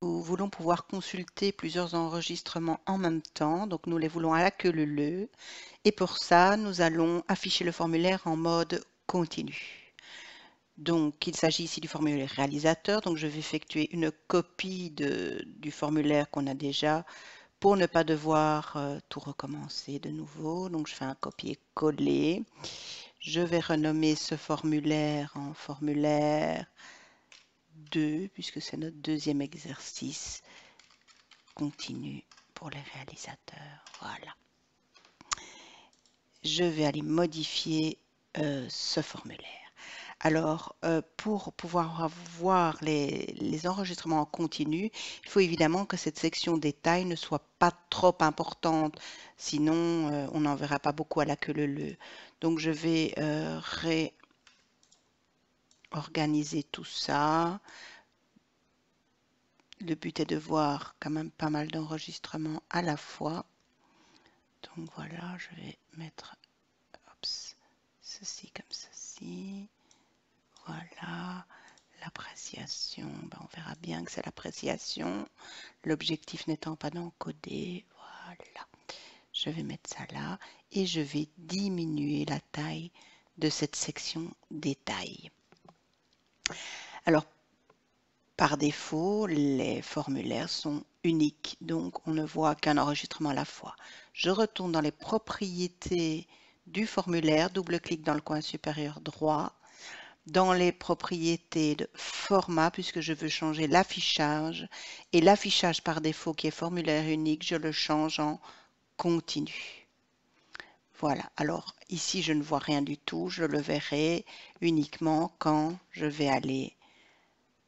Nous voulons pouvoir consulter plusieurs enregistrements en même temps, donc nous les voulons à la queue leu. Et pour ça, nous allons afficher le formulaire en mode continu. Donc, il s'agit ici du formulaire réalisateur, donc je vais effectuer une copie du formulaire qu'on a déjà pour ne pas devoir tout recommencer de nouveau. Donc, je fais un copier-coller. Je vais renommer ce formulaire en formulaire 2, puisque c'est notre deuxième exercice continu pour les réalisateurs. Voilà. Je vais aller modifier ce formulaire. Alors, pour pouvoir voir les enregistrements en continu, il faut évidemment que cette section détail ne soit pas trop importante, sinon on n'en verra pas beaucoup à la queue leu. Donc, je vais réorganiser tout ça. Le but est de voir quand même pas mal d'enregistrements à la fois. Donc voilà, je vais mettre ceci comme ceci. Voilà, l'appréciation, ben on verra bien que c'est l'appréciation, l'objectif n'étant pas d'encoder. Voilà, je vais mettre ça là et je vais diminuer la taille de cette section détail. Alors, par défaut, les formulaires sont uniques, donc on ne voit qu'un enregistrement à la fois. Je retourne dans les propriétés du formulaire, double-clic dans le coin supérieur droit, dans les propriétés de format, puisque je veux changer l'affichage, et l'affichage par défaut qui est formulaire unique, je le change en continu. Voilà, alors ici je ne vois rien du tout, je le verrai uniquement quand je vais aller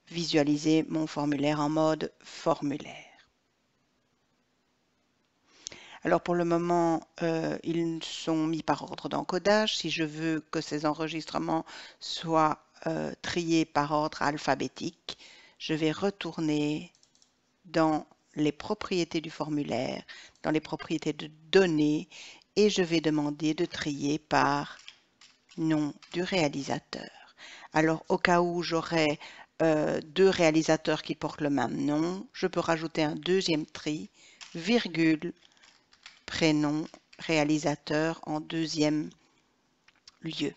visualiser mon formulaire en mode formulaire. Alors pour le moment, ils sont mis par ordre d'encodage. Si je veux que ces enregistrements soient triés par ordre alphabétique, je vais retourner dans les propriétés du formulaire, dans les propriétés de données, et je vais demander de trier par nom du réalisateur. Alors au cas où j'aurais deux réalisateurs qui portent le même nom, je peux rajouter un deuxième tri, virgule, prénom, réalisateur en deuxième lieu.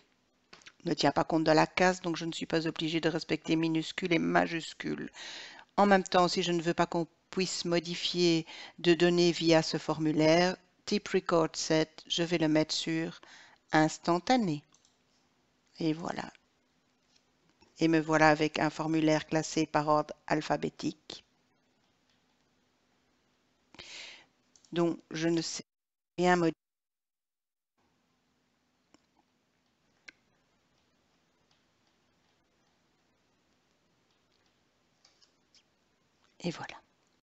Ne tient pas compte de la case, donc je ne suis pas obligée de respecter minuscules et majuscules. En même temps, si je ne veux pas qu'on puisse modifier de données via ce formulaire, type record set, je vais le mettre sur instantané. Et voilà. Et me voilà avec un formulaire classé par ordre alphabétique. Donc, je ne sais rien modifier. Et voilà.